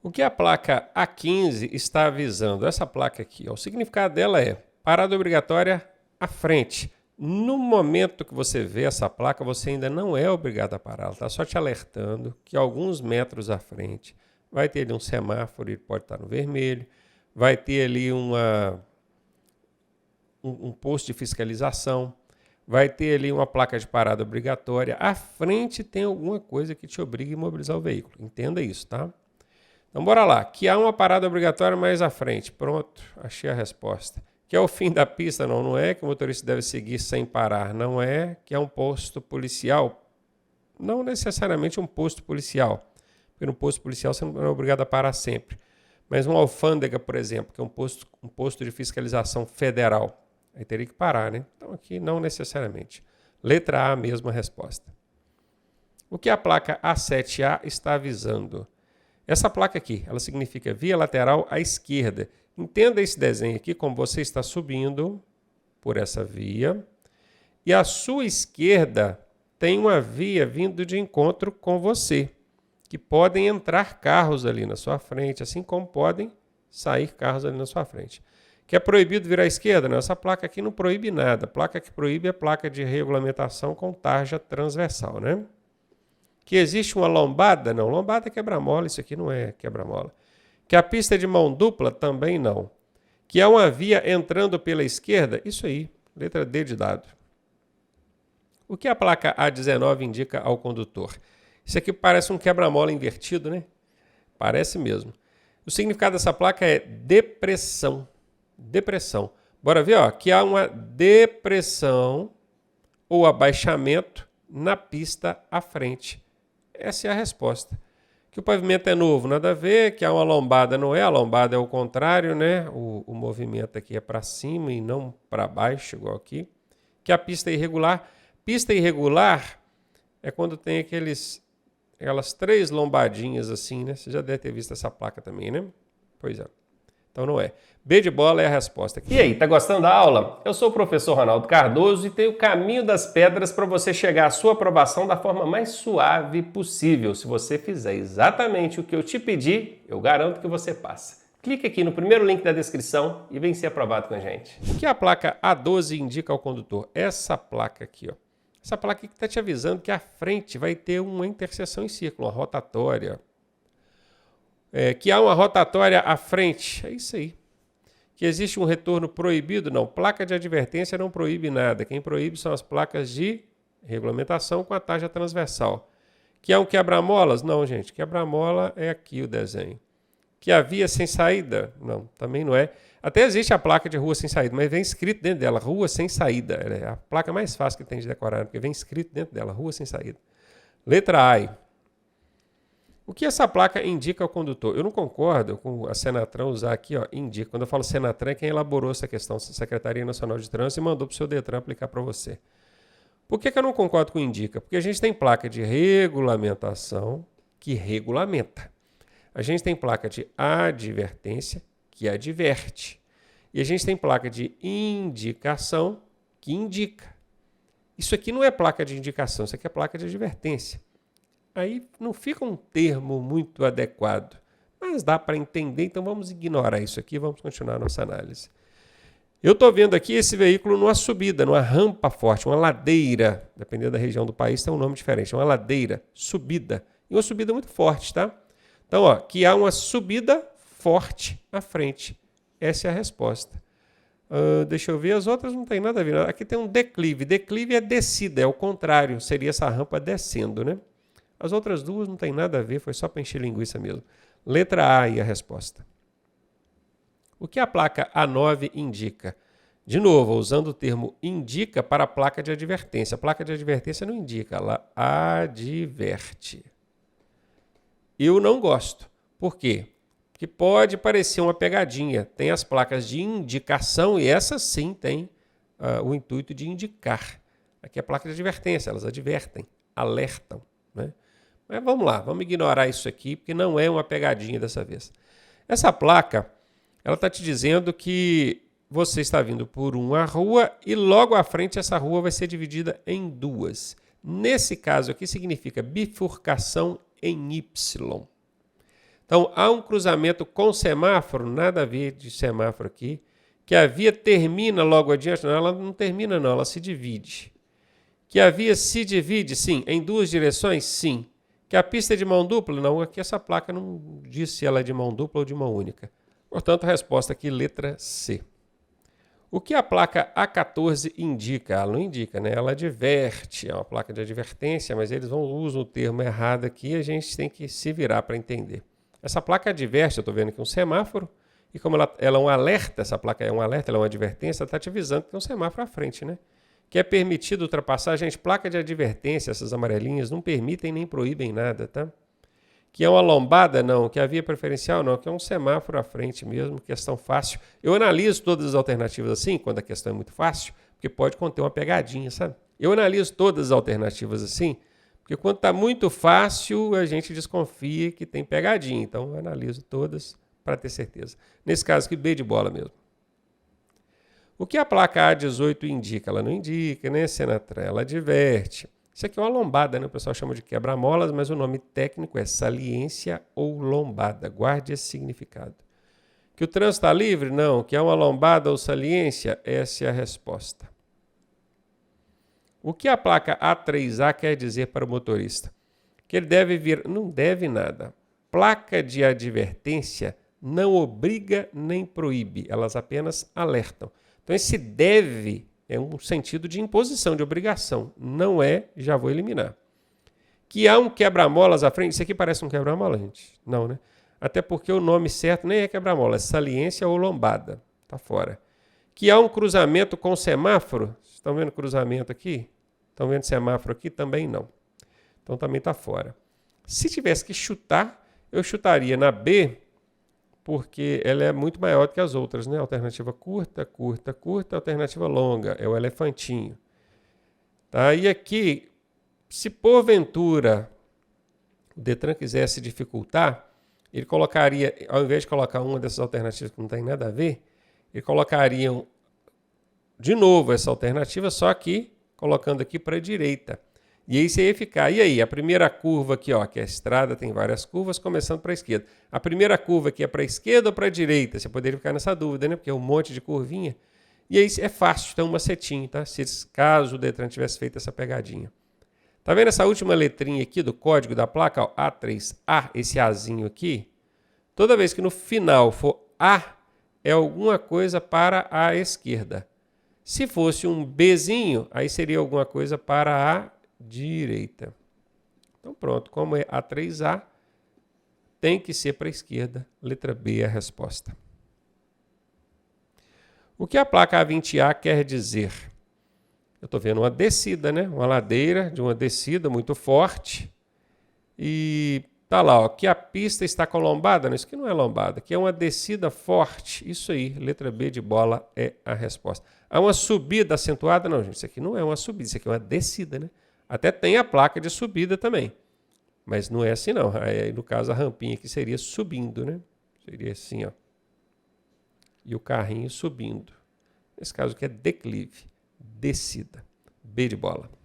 O que a placa A15 está avisando? Essa placa aqui, ó, o significado dela é parada obrigatória à frente. No momento que você vê essa placa, você ainda não é obrigado a parar. Ela está só te alertando que alguns metros à frente vai ter ali um semáforo, ele pode estar no vermelho, vai ter ali um posto de fiscalização, vai ter ali uma placa de parada obrigatória. À frente tem alguma coisa que te obriga a imobilizar o veículo. Entenda isso, tá? Então, bora lá. Que há uma parada obrigatória mais à frente. Pronto, achei a resposta. Que é o fim da pista? Não, não é. Que o motorista deve seguir sem parar? Não é. Que é um posto policial? Não necessariamente um posto policial. Porque no posto policial você não é obrigado a parar sempre. Mas uma alfândega, por exemplo, que é um posto de fiscalização federal. Aí teria que parar, né? Então aqui não necessariamente. Letra A, mesma resposta. O que a placa A7A está avisando? Essa placa aqui, ela significa via lateral à esquerda. Entenda esse desenho aqui como você está subindo por essa via e à sua esquerda tem uma via vindo de encontro com você, que podem entrar carros ali na sua frente, assim como podem sair carros ali na sua frente. Que é proibido virar à esquerda? Não, essa placa aqui não proíbe nada. A placa que proíbe é a placa de regulamentação com tarja transversal, né? Que existe uma lombada? Não, lombada é quebra-mola, isso aqui não é quebra-mola. Que a pista é de mão dupla? Também não. Que há uma via entrando pela esquerda? Isso aí, letra D de dado. O que a placa A19 indica ao condutor? Isso aqui parece um quebra-mola invertido, né? Parece mesmo. O significado dessa placa é depressão. Depressão. Bora ver, ó, que há uma depressão ou abaixamento na pista à frente. Essa é a resposta. Que o pavimento é novo, nada a ver. Que há uma lombada, não é. A lombada é o contrário, né? O movimento aqui é para cima e não para baixo, igual aqui. Que a pista é irregular. Pista irregular é quando tem aquelas três lombadinhas assim, né? Você já deve ter visto essa placa também, né? Pois é. Então não é. B de bola é a resposta aqui. E aí, tá gostando da aula? Eu sou o professor Ronaldo Cardoso e tenho o caminho das pedras para você chegar à sua aprovação da forma mais suave possível. Se você fizer exatamente o que eu te pedi, eu garanto que você passa. Clique aqui no primeiro link da descrição e vem ser aprovado com a gente. O que a placa A12 indica ao condutor? Essa placa aqui, ó. Essa placa aqui está te avisando que à frente vai ter uma interseção em círculo, uma rotatória. Que há uma rotatória à frente. É isso aí. Que existe um retorno proibido? Não. Placa de advertência não proíbe nada. Quem proíbe são as placas de regulamentação com a tarja transversal. Que há um quebra-molas? Não, gente. Quebra-mola é aqui o desenho. Que há via sem saída? Não, também não é. Até existe a placa de rua sem saída, mas vem escrito dentro dela, rua sem saída. É a placa mais fácil que tem de decorar, porque vem escrito dentro dela, rua sem saída. Letra A. O que essa placa indica ao condutor? Eu não concordo com a Senatran usar aqui, ó, indica. Quando eu falo Senatran, é quem elaborou essa questão, a Secretaria Nacional de Trânsito, e mandou para o seu Detran aplicar para você. Por que eu não concordo com indica? Porque a gente tem placa de regulamentação que regulamenta. A gente tem placa de advertência que adverte. E a gente tem placa de indicação que indica. Isso aqui não é placa de indicação, isso aqui é placa de advertência. Aí não fica um termo muito adequado, mas dá para entender, então vamos ignorar isso aqui e vamos continuar a nossa análise. Eu estou vendo aqui esse veículo numa subida, numa rampa forte, uma ladeira, dependendo da região do país tem um nome diferente, uma ladeira, subida, e uma subida muito forte, tá? Então, ó, que há uma subida forte à frente, essa é a resposta. Deixa eu ver, as outras não tem nada a ver, aqui tem um declive, declive é descida, é o contrário, seria essa rampa descendo, né? As outras duas não tem nada a ver, foi só para encher linguiça mesmo. Letra A aí a resposta. O que a placa A9 indica? De novo, usando o termo indica para a placa de advertência. A placa de advertência não indica, ela adverte. Eu não gosto. Por quê? Porque pode parecer uma pegadinha. Tem as placas de indicação e essas sim têm o intuito de indicar. Aqui é a placa de advertência, elas advertem, alertam, né? Mas vamos lá, vamos ignorar isso aqui, porque não é uma pegadinha dessa vez. Essa placa, ela está te dizendo que você está vindo por uma rua e logo à frente essa rua vai ser dividida em duas. Nesse caso aqui significa bifurcação em Y. Então, há um cruzamento com semáforo, nada a ver de semáforo aqui, que a via termina logo adiante. Não, ela não termina não, ela se divide. Que a via se divide, sim, em duas direções, sim. Que a pista é de mão dupla? Não, aqui essa placa não diz se ela é de mão dupla ou de mão única. Portanto, a resposta aqui, letra C. O que a placa A14 indica? Ela não indica, né? Ela adverte, é uma placa de advertência, mas eles usam o termo errado aqui e a gente tem que se virar para entender. Essa placa adverte, eu estou vendo aqui um semáforo, e como ela é um alerta, essa placa é um alerta, ela é uma advertência, está te avisando que tem um semáforo à frente, né? Que é permitido ultrapassar, gente, placa de advertência, essas amarelinhas, não permitem nem proíbem nada, tá? Que é uma lombada, não. Que a via preferencial, não. Que é um semáforo à frente mesmo, questão fácil. Eu analiso todas as alternativas assim, quando a questão é muito fácil, porque pode conter uma pegadinha, sabe? Eu analiso todas as alternativas assim, porque quando está muito fácil, a gente desconfia que tem pegadinha. Então, eu analiso todas para ter certeza. Nesse caso aqui, B de bola mesmo. O que a placa A18 indica? Ela não indica, né, Senatra? Ela adverte. Isso aqui é uma lombada, né? O pessoal chama de quebra-molas, mas o nome técnico é saliência ou lombada. Guarde esse significado. Que o trânsito está livre? Não. Que é uma lombada ou saliência? Essa é a resposta. O que a placa A3A quer dizer para o motorista? Que ele deve vir... Não deve nada. Placa de advertência não obriga nem proíbe. Elas apenas alertam. Então, esse deve é um sentido de imposição, de obrigação. Não é, já vou eliminar. Que há um quebra-molas à frente. Isso aqui parece um quebra-mola, gente? Não, né? Até porque o nome certo nem é quebra-mola, é saliência ou lombada. Está fora. Que há um cruzamento com semáforo. Estão vendo cruzamento aqui? Estão vendo semáforo aqui? Também não. Então, também está fora. Se tivesse que chutar, eu chutaria na B, porque ela é muito maior do que as outras, né? Alternativa curta, curta, curta, alternativa longa, é o elefantinho. Tá? E aqui, se porventura o Detran quisesse dificultar, ele colocaria, ao invés de colocar uma dessas alternativas que não tem nada a ver, ele colocaria de novo essa alternativa, só que colocando aqui para a direita. E aí você ia ficar, e aí, a primeira curva aqui, ó, que é a estrada, tem várias curvas, começando para a esquerda. A primeira curva aqui é para a esquerda ou para a direita? Você poderia ficar nessa dúvida, né? Porque é um monte de curvinha. E aí é fácil, tem uma setinha, tá? Caso o Detran tivesse feito essa pegadinha. Tá vendo essa última letrinha aqui do código da placa, ó, A3A, esse Azinho aqui? Toda vez que no final for A, é alguma coisa para a esquerda. Se fosse um Bzinho, aí seria alguma coisa para a direita. Então pronto, como é A3A, tem que ser para a esquerda. Letra B é a resposta. O que a placa A20A quer dizer? Eu estou vendo uma descida, né? Uma ladeira de uma descida muito forte. E tá lá, ó, que a pista está com lombada. Não, isso aqui não é lombada, aqui é uma descida forte. Isso aí, letra B de bola é a resposta. Há uma subida acentuada? Não, gente, isso aqui não é uma subida, isso aqui é uma descida, né? Até tem a placa de subida também. Mas não é assim, não. Aí, no caso, a rampinha aqui seria subindo, né? Seria assim, ó. E o carrinho subindo. Nesse caso aqui é declive, descida. B de bola.